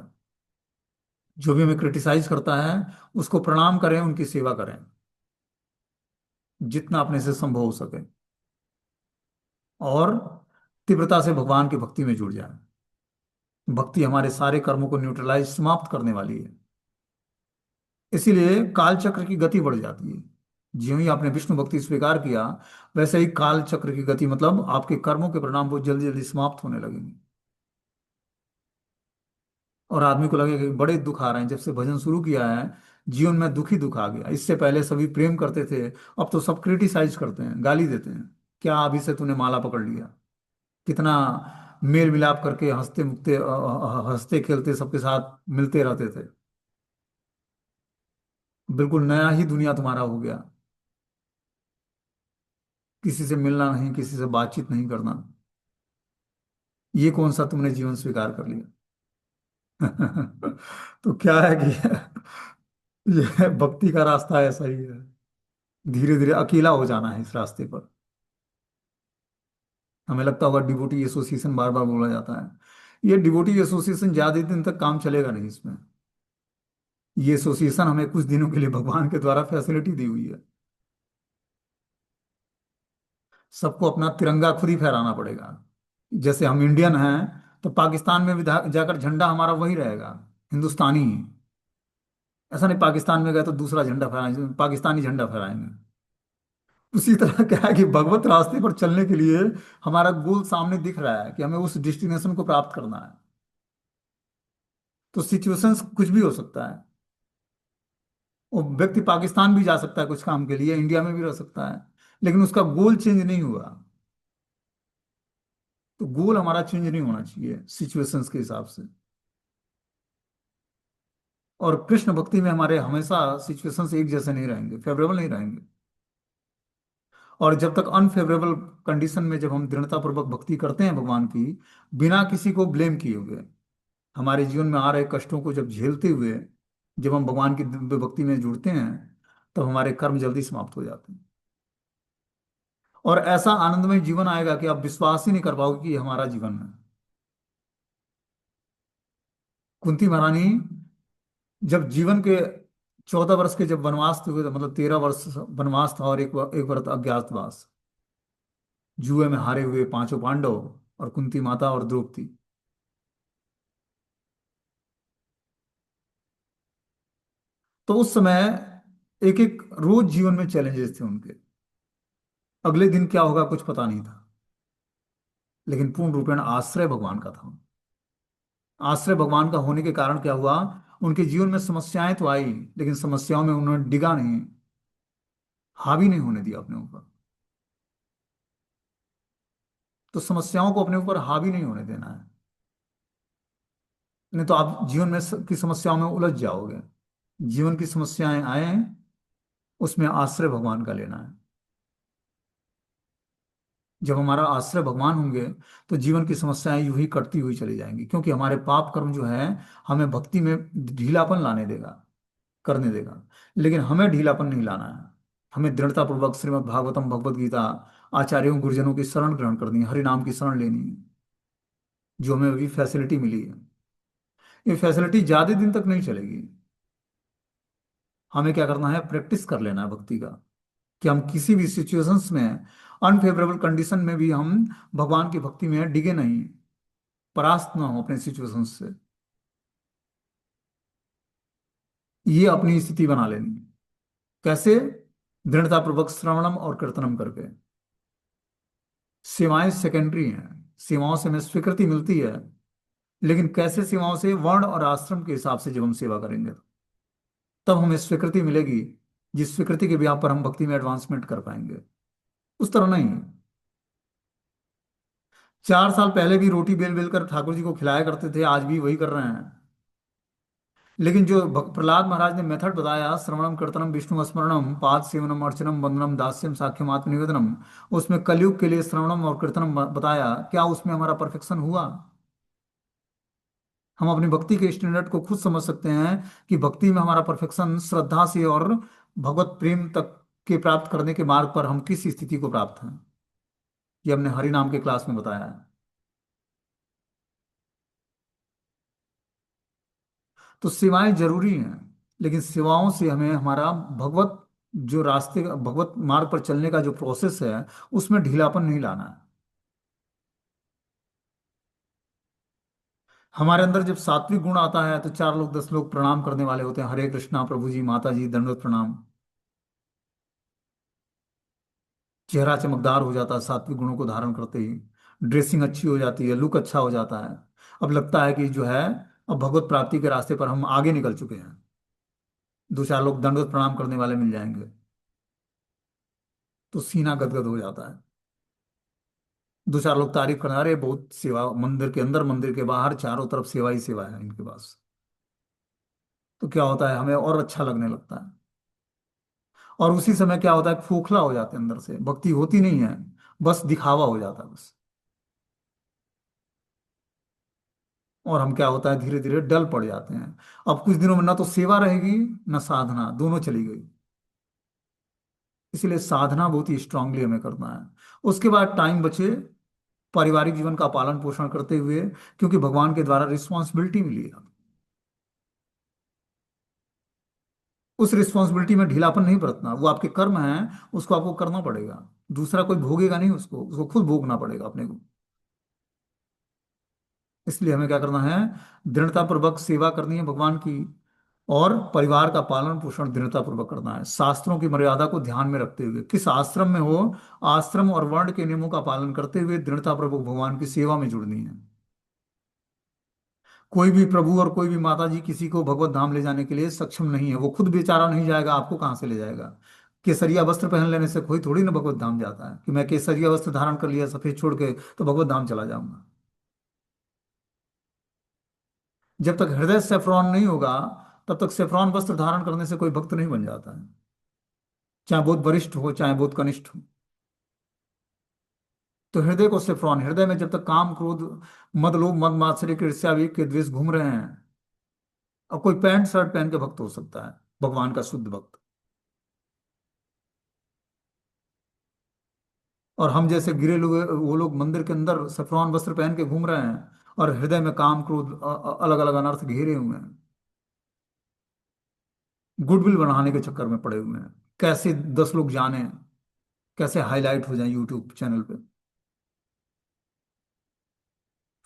जो भी हमें क्रिटिसाइज करता है उसको प्रणाम करें, उनकी सेवा करें जितना अपने से संभव हो सके, और तीव्रता से भगवान की भक्ति में जुड़ जाए। भक्ति हमारे सारे कर्मों को न्यूट्रलाइज समाप्त करने वाली है। इसीलिए काल चक्र की गति बढ़ जाती है। ज्यों ही आपने विष्णु भक्ति स्वीकार किया, वैसे ही काल चक्र की गति, मतलब आपके कर्मों के परिणाम बहुत जल्दी जल्दी समाप्त होने लगेंगे। और आदमी को लगेगा कि बड़े दुख आ रहे हैं। जब से भजन शुरू किया है, जीवन में दुख ही दुख आ गया। इससे पहले सभी प्रेम करते थे, अब तो सब क्रिटिसाइज करते हैं, गाली देते हैं। क्या अभी से तूने माला पकड़ लिया? कितना मेल मिलाप करके हंसते मुखते हंसते खेलते सबके साथ मिलते रहते थे। बिल्कुल नया ही दुनिया तुम्हारा हो गया। किसी से मिलना नहीं, किसी से बातचीत नहीं करना। ये कौन सा तुमने जीवन स्वीकार कर लिया? तो क्या है कि ये भक्ति का रास्ता ऐसा ही है। धीरे धीरे अकेला हो जाना है इस रास्ते पर। हमें लगता होगा डिवोटी एसोसिएशन बार बार बोला जाता है। ये डिवोटी एसोसिएशन ज्यादा दिन तक काम चलेगा नहीं इसमें। ये एसोसिएशन हमें कुछ दिनों के लिए भगवान के द्वारा फैसिलिटी दी हुई है। सबको अपना तिरंगा खुद ही फहराना पड़ेगा। जैसे हम इंडियन हैं, तो पाकिस्तान में भी जाकर झंडा हमारा वही रहेगा, हिंदुस्तानी ही। ऐसा नहीं पाकिस्तान में गए तो दूसरा झंडा फहराएंगे, पाकिस्तानी झंडा फहराएंगे। उसी तरह क्या है कि भगवत रास्ते पर चलने के लिए हमारा गोल सामने दिख रहा है कि हमें उस डेस्टिनेशन को प्राप्त करना है। तो सिचुएशंस कुछ भी हो सकता है। वो व्यक्ति पाकिस्तान भी जा सकता है कुछ काम के लिए, इंडिया में भी रह सकता है, लेकिन उसका गोल चेंज नहीं हुआ। तो गोल हमारा चेंज नहीं होना चाहिए सिचुएशंस के हिसाब से। और कृष्ण भक्ति में हमारे हमेशा सिचुएशंस एक जैसे नहीं रहेंगे, फेवरेबल नहीं रहेंगे। और जब तक अनफेवरेबल कंडीशन में जब हम दृढ़तापूर्वक भक्ति करते हैं भगवान की, बिना किसी को ब्लेम किए हुए, हमारे जीवन में आ रहे कष्टों को जब झेलते हुए, जब हम भगवान की दिव्य भक्ति में जुड़ते हैं, तब हमारे कर्म जल्दी समाप्त हो जाते हैं। और ऐसा आनंदमय जीवन आएगा कि आप विश्वास ही नहीं कर पाओगे कि ये हमारा जीवन है। कुंती महारानी जब जीवन के 14 वर्ष के जब वनवास हुए थे, मतलब 13 वर्ष वनवास था और एक वर्ष अज्ञातवास, जुए में हारे हुए पांचों पांडव और कुंती माता और द्रौपदी। तो उस समय एक एक रोज जीवन में चैलेंजेस थे उनके। अगले दिन क्या होगा कुछ पता नहीं था, लेकिन पूर्ण रूपेण आश्रय भगवान का था। आश्रय भगवान का होने के कारण क्या हुआ, उनके जीवन में समस्याएं तो आई, लेकिन समस्याओं में उन्होंने डिगा नहीं, हावी नहीं होने दिया अपने ऊपर। तो समस्याओं को अपने ऊपर हावी नहीं होने देना है, नहीं तो आप जीवन में की समस्याओं में उलझ जाओगे। जीवन की समस्याएं आए, उसमें आश्रय भगवान का लेना है। जब हमारा आश्रय भगवान होंगे तो जीवन की समस्याएं यूं ही कटती हुई चली जाएंगी, क्योंकि हमारे पाप कर्म जो है हमें भक्ति में ढीलापन लाने देगा, करने देगा। लेकिन हमें ढीलापन नहीं लाना है। हमें दृढ़ता पूर्वक श्रीमद् भागवतम, भगवद गीता, आचार्यों गुरुजनों की शरण ग्रहण करनी है, हरि नाम की शरण लेनी है, जो हमें अभी फैसिलिटी मिली है। ये फैसिलिटी ज्यादा दिन तक नहीं चलेगी। हमें क्या करना है, प्रैक्टिस कर लेना है भक्ति का, कि हम किसी भी सिचुएशंस में, अनफेवरेबल कंडीशन में भी हम भगवान की भक्ति में डिगे नहीं, परास्त ना हो अपने सिचुएशंस से। ये अपनी स्थिति बना लेनी है। कैसे? दृढ़ता पूर्वक श्रवणम और कीर्तनम करके। सेवाएं सेकेंडरी हैं, सेवाओं से हमें स्वीकृति मिलती है, लेकिन कैसे सेवाओं से? वर्ण और आश्रम के हिसाब से जब हम सेवा करेंगे तब हमें स्वीकृति मिलेगी, जिस स्वीकृति के ब्याह पर हम भक्ति में एडवांसमेंट कर पाएंगे। उस तरह नहीं। 4 साल पहले भी रोटी बेल बेल कर ठाकुर जी को खिलाया करते थे, आज भी वही कर रहे हैं। लेकिन जो प्रहलाद महाराज ने मेथड बताया, श्रवणम कीर्तनम विष्णु स्मरणम पाद सेवनम अर्चनम वंदनम दास्यम साख्यम आत्मनिवेदनम, उसमें कलयुग के लिए श्रवणम और कीर्तनम बताया, क्या उसमें हमारा परफेक्शन हुआ? हम अपनी भक्ति के स्टैंडर्ड को खुद समझ सकते हैं कि भक्ति में हमारा परफेक्शन श्रद्धा से और भगवत प्रेम तक के प्राप्त करने के मार्ग पर हम किस स्थिति को प्राप्त हैं। ये हमने हरि नाम के क्लास में बताया है। तो सेवाएं जरूरी हैं, लेकिन सेवाओं से हमें हमारा भगवत जो रास्ते, भगवत मार्ग पर चलने का जो प्रोसेस है, उसमें ढीलापन नहीं लाना है। हमारे अंदर जब सात्विक गुण आता है तो 4 लोग 10 लोग प्रणाम करने वाले होते हैं, हरे कृष्णा प्रभु जी, माता जी, दंडवत प्रणाम। चेहरा चमकदार हो जाता है सात्विक गुणों को धारण करते ही, ड्रेसिंग अच्छी हो जाती है, लुक अच्छा हो जाता है। अब लगता है कि जो है, अब भगवत प्राप्ति के रास्ते पर हम आगे निकल चुके हैं। 2-4 लोग दंडवत प्रणाम करने वाले मिल जाएंगे तो सीना गदगद हो जाता है। 2-4 लोग तारीफ करने, अरे बहुत सेवा, मंदिर के अंदर मंदिर के बाहर चारों तरफ सेवा ही सेवा है इनके पास। तो क्या होता है, हमें और अच्छा लगने लगता है। और उसी समय क्या होता है, खोखला हो जाते हैं अंदर से, भक्ति होती नहीं है, बस दिखावा हो जाता है बस। और हम क्या होता है, धीरे धीरे डल पड़ जाते हैं। अब कुछ दिनों में ना तो सेवा रहेगी, ना साधना, दोनों चली गई। इसलिए साधना बहुत ही स्ट्रांगली हमें करना है। उसके बाद टाइम बचे पारिवारिक जीवन का पालन पोषण करते हुए, क्योंकि भगवान के द्वारा रिस्पॉन्सिबिलिटी मिली है। उस रिस्पॉन्सिबिलिटी में ढीलापन नहीं बरतना, वो आपके कर्म हैं, उसको आपको करना पड़ेगा। दूसरा कोई भोगेगा नहीं, उसको उसको खुद भोगना पड़ेगा अपने को। इसलिए हमें क्या करना है, दृढ़ता पूर्वक सेवा करनी है भगवान की, और परिवार का पालन पोषण दृढ़ता पूर्वक करना है, शास्त्रों की मर्यादा को ध्यान में रखते हुए, किस आश्रम में हो, आश्रम और वर्ण के नियमों का पालन करते हुए दृढ़ता पूर्वक भगवान की सेवा में जुड़नी है। कोई भी प्रभु और कोई भी माता जी किसी को भगवत धाम ले जाने के लिए सक्षम नहीं है, वो खुद बेचारा नहीं जाएगा, आपको कहाँ से ले जाएगा? केसरिया वस्त्र पहन लेने से कोई थोड़ी ना भगवत धाम जाता है, कि मैं केसरिया वस्त्र धारण कर लिया सफेद छोड़ के तो भगवत धाम चला जाऊंगा। जब तक हृदय सेफ्रॉन नहीं होगा, तब तक सेफ्रॉन वस्त्र धारण करने से कोई भक्त नहीं बन जाता है, चाहे बहुत वरिष्ठ हो चाहे बहुत कनिष्ठ हो। तो हृदय को सेफ्रॉन, हृदय में जब तक काम क्रोध मद लोभ मद मात्सर्य के ईर्ष्या विवेक के द्वेष घूम रहे हैं। अब कोई पैंट शर्ट पहन के भक्त हो सकता है, भगवान का शुद्ध भक्त। और हम जैसे गिरे लोग, वो लोग मंदिर के अंदर सफरौन वस्त्र पहन के घूम रहे हैं, और हृदय में काम क्रोध अलग अलग अनर्थ घेरे हुए हैं, गुडविल बनाने के चक्कर में पड़े हुए हैं। कैसे 10 लोग जाने, कैसे हाईलाइट हो जाए यूट्यूब चैनल पे,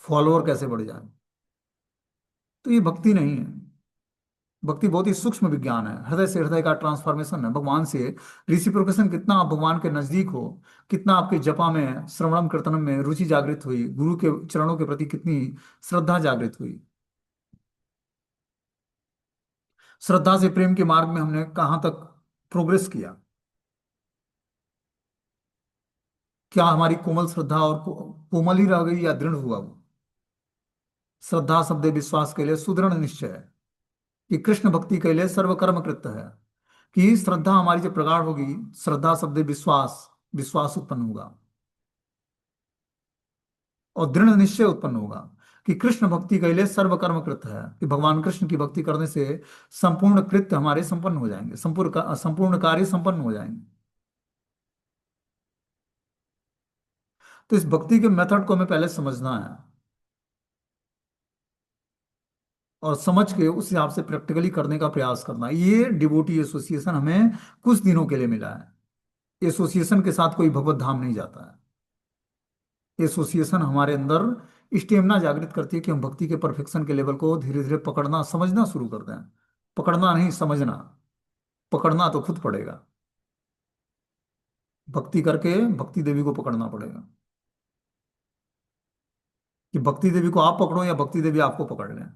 फॉलोअर कैसे बढ़ जाए। तो ये भक्ति नहीं है। भक्ति बहुत ही सूक्ष्म विज्ञान है, हृदय से हृदय का ट्रांसफॉर्मेशन है भगवान से। रिसिप्रोकेशन, कितना आप भगवान के नजदीक हो, कितना आपके जपा में श्रवणम कीर्तनम में रुचि जागृत हुई, गुरु के चरणों के प्रति कितनी श्रद्धा जागृत हुई, श्रद्धा से प्रेम के मार्ग में हमने कहाँ तक प्रोग्रेस किया। क्या हमारी कोमल श्रद्धा और कोमल ही रह गई या दृढ़ हुआ वो? श्रद्धा शब्द विश्वास के लिए सुदृढ़ निश्चय है, कि कृष्ण भक्ति के लिए सर्व कर्म कृत है। कि श्रद्धा हमारी जब प्रगाढ़ होगी, श्रद्धा शब्द विश्वास, विश्वास उत्पन्न होगा। और दृढ़ निश्चय उत्पन्न होगा कि कृष्ण भक्ति के लिए सर्व कर्म कृत है, कि भगवान कृष्ण की भक्ति करने से संपूर्ण कृत्य हमारे संपन्न हो जाएंगे, संपूर्ण कार्य संपन्न हो जाएंगे। तो इस भक्ति के मेथड को हमें पहले समझना है, और समझ के उस हिसाब से प्रैक्टिकली करने का प्रयास करना है। ये डिवोटी एसोसिएशन हमें कुछ दिनों के लिए मिला है। एसोसिएशन के साथ कोई भगवत धाम नहीं जाता है। एसोसिएशन हमारे अंदर स्टेमिना जागृत करती है कि हम भक्ति के परफेक्शन के लेवल को धीरे धीरे पकड़ना समझना शुरू कर दें। पकड़ना नहीं, समझना। पकड़ना तो खुद पड़ेगा। भक्ति करके भक्ति देवी को पकड़ना पड़ेगा, कि भक्ति देवी को आप पकड़ो या भक्ति देवी आपको पकड़ लें।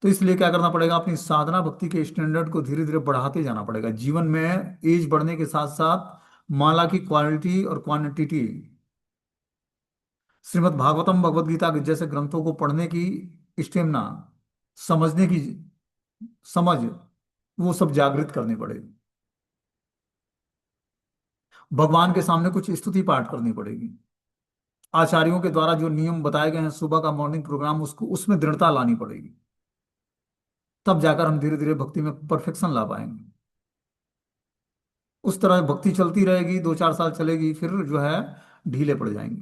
तो इसलिए क्या करना पड़ेगा, अपनी साधना भक्ति के स्टैंडर्ड को धीरे धीरे बढ़ाते जाना पड़ेगा। जीवन में एज बढ़ने के साथ साथ माला की क्वालिटी और क्वांटिटी, श्रीमद् भागवतम भगवत गीता के जैसे ग्रंथों को पढ़ने की स्टेमिना, समझने की समझ, वो सब जागृत करनी पड़ेगी। भगवान के सामने कुछ स्तुति पाठ करनी पड़ेगी। आचार्यों के द्वारा जो नियम बताए गए हैं सुबह का मॉर्निंग प्रोग्राम, उसको उसमें दृढ़ता लानी पड़ेगी। तब जाकर हम धीरे धीरे भक्ति में परफेक्शन ला पाएंगे। उस तरह भक्ति चलती रहेगी, 2-4 साल चलेगी, फिर जो है ढीले पड़ जाएंगे,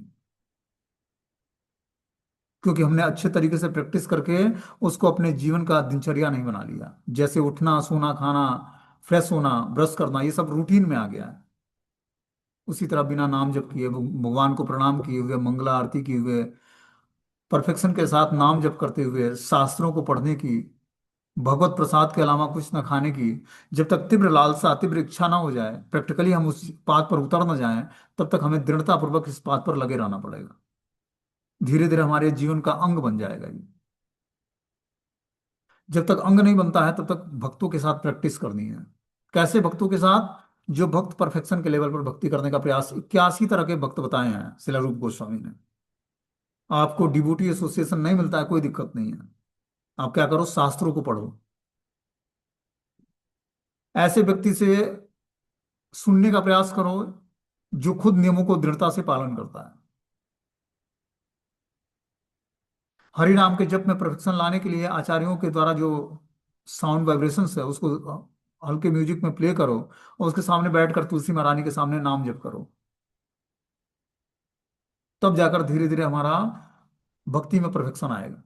क्योंकि हमने अच्छे तरीके से प्रैक्टिस करके उसको अपने जीवन का दिनचर्या नहीं बना लिया। जैसे उठना, सोना, खाना, फ्रेश होना, ब्रश करना, ये सब रूटीन में आ गया है। उसी तरह बिना नाम जप किए, भगवान को प्रणाम किए हुए, मंगला आरती किए हुए, परफेक्शन के साथ नाम जप करते हुए, शास्त्रों को पढ़ने की, भगवत प्रसाद के अलावा कुछ न खाने की, जब तक तीव्र लालसा, तीव्र इच्छा ना हो जाए, प्रैक्टिकली हम उस पाथ पर उतर न जाएं, तब तक हमें दृढ़ता पूर्वक इस पाथ पर लगे रहना पड़ेगा। धीरे धीरे हमारे जीवन का अंग बन जाएगा ये। जब तक अंग नहीं बनता है, तब तक भक्तों के साथ प्रैक्टिस करनी है। कैसे भक्तों के साथ? जो भक्त परफेक्शन के लेवल पर भक्ति करने का प्रयास, 81 तरह के भक्त बताए हैं श्रील रूप गोस्वामी ने। आपको डिवोटी एसोसिएशन नहीं मिलता है, कोई दिक्कत नहीं है। आप क्या करो, शास्त्रों को पढ़ो। ऐसे व्यक्ति से सुनने का प्रयास करो जो खुद नियमों को दृढ़ता से पालन करता है। हरि नाम के जप में परफेक्शन लाने के लिए आचार्यों के द्वारा जो साउंड वाइब्रेशंस है, उसको हल्के म्यूजिक में प्ले करो, और उसके सामने बैठकर तुलसी महारानी के सामने नाम जप करो। तब जाकर धीरे धीरे हमारा भक्ति में परफेक्शन आएगा।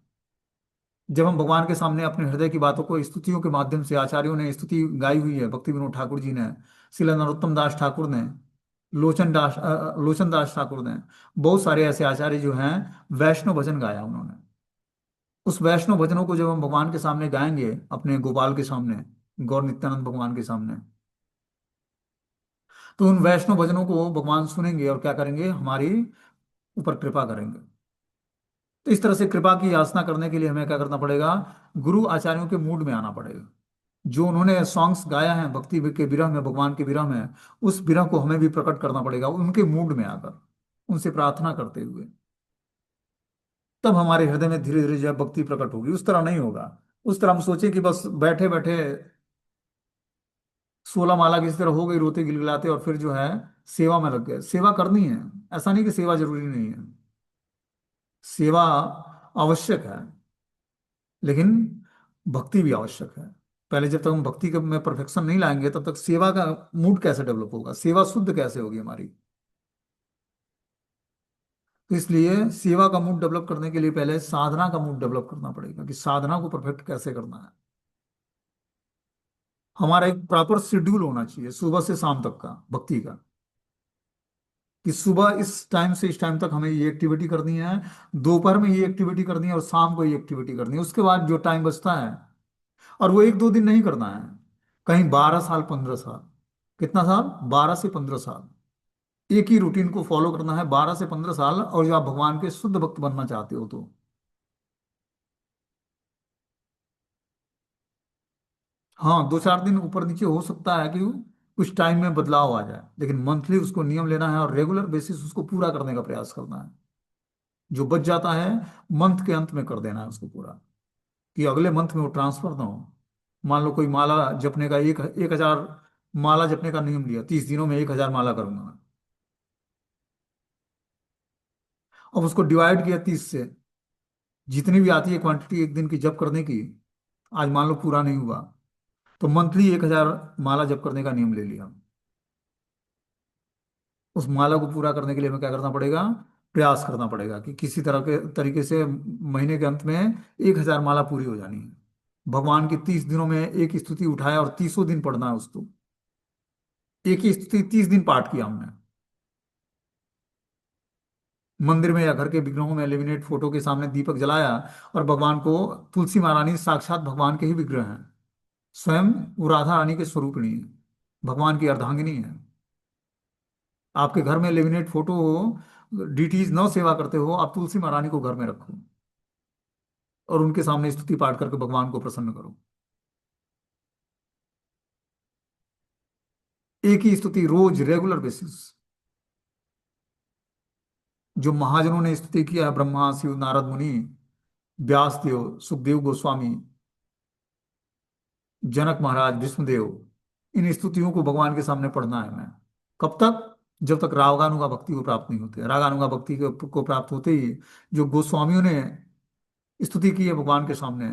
जब हम भगवान के सामने अपने हृदय की बातों को स्तुतियों के माध्यम से, आचार्यों ने स्तुति गाई हुई है, भक्ति विनोद ठाकुर जी ने, श्रील नरोत्तम दास ठाकुर ने, लोचन दास ठाकुर ने, बहुत सारे ऐसे आचार्य जो हैं, वैष्णव भजन गाया उन्होंने। उस वैष्णव भजनों को जब हम भगवान के सामने गाएंगे, अपने गोपाल के सामने, गौर नित्यानंद भगवान के सामने, तो उन वैष्णव भजनों को भगवान सुनेंगे और क्या करेंगे, हमारी ऊपर कृपा करेंगे। तो इस तरह से कृपा की याचना करने के लिए हमें क्या करना पड़ेगा, गुरु आचार्यों के मूड में आना पड़ेगा। जो उन्होंने सॉन्ग्स गाया है भक्ति के विरह में, भगवान के विरह में, उस विरह को हमें भी प्रकट करना पड़ेगा उनके मूड में आकर, उनसे प्रार्थना करते हुए। तब हमारे हृदय में धीरे धीरे जो है भक्ति प्रकट होगी। उस तरह नहीं होगा। उस तरह हम सोचे कि बस बैठे बैठे 16 माला किसी तरह हो गई, रोते गिलगिलाते, और फिर जो है सेवा में लग गए। सेवा करनी है, ऐसा नहीं कि सेवा जरूरी नहीं है। सेवा आवश्यक है, लेकिन भक्ति भी आवश्यक है। पहले जब तक हम भक्ति में परफेक्शन नहीं लाएंगे, तब तक सेवा का मूड कैसे डेवलप होगा, सेवा शुद्ध कैसे होगी हमारी। तो इसलिए सेवा का मूड डेवलप करने के लिए पहले साधना का मूड डेवलप करना पड़ेगा, कि साधना को परफेक्ट कैसे करना है। हमारा एक प्रॉपर शेड्यूल होना चाहिए सुबह से शाम तक का भक्ति का, कि सुबह इस टाइम से इस टाइम तक हमें ये एक्टिविटी करनी है, दोपहर में ये एक्टिविटी करनी है, और शाम को ये एक्टिविटी करनी है। उसके बाद जो टाइम बचता है, और वो 1-2 दिन नहीं करना है, कहीं 12 साल 15 साल। कितना साल? 12 से 15 साल एक ही रूटीन को फॉलो करना है, 12 से 15 साल। और जो आप भगवान के शुद्ध भक्त बनना चाहते हो, तो हाँ, 2-4 दिन ऊपर नीचे हो सकता है कि कुछ टाइम में बदलाव आ जाए, लेकिन मंथली उसको नियम लेना है, और रेगुलर बेसिस उसको पूरा करने का प्रयास करना है। जो बच जाता है, मंथ के अंत में कर देना है उसको पूरा, कि अगले मंथ में वो ट्रांसफर ना हो। मान लो कोई माला जपने का 1,000 माला जपने का नियम लिया, 30 दिनों में 1,000 माला करूंगा मैं। अब उसको डिवाइड किया 30 से, जितनी भी आती है क्वांटिटी एक दिन की जप करने की, आज मान लो पूरा नहीं हुआ, तो मंथली 1,000 माला जप करने का नियम ले लिया। उस माला को पूरा करने के लिए हमें क्या करना पड़ेगा, प्रयास करना पड़ेगा कि किसी तरह के तरीके से महीने के अंत में 1,000 माला पूरी हो जानी है। भगवान की 30 दिनों में एक स्तुति उठाया और 30 दिन पढ़ना है उसको। एक ही स्तुति 30 दिन पाठ किया हमने। मंदिर में या घर के विग्रहों में लेमिनेट फोटो के सामने दीपक जलाया, और भगवान को, तुलसी महारानी साक्षात भगवान के ही विग्रह हैं। स्वयं वो राधा रानी के स्वरूपिणी है, भगवान की अर्धांगिनी है। आपके घर में लेमिनेट फोटो हो, डीटीज नौ सेवा करते हो, आप तुलसी महारानी को घर में रखो और उनके सामने स्तुति पाठ करके भगवान को प्रसन्न करो। एक ही स्तुति रोज रेगुलर बेसिस। जो महाजनों ने स्तुति किया है, ब्रह्मा, शिव, नारद मुनि, व्यास देव, सुखदेव गोस्वामी, जनक महाराज, विष्णुदेव, इन स्तुतियों को भगवान के सामने पढ़ना है हमें। कब तक? जब तक रागानुगा भक्ति को प्राप्त नहीं होते। रागानुगा भक्ति को प्राप्त होते ही जो गोस्वामियों ने स्तुति की है भगवान के सामने,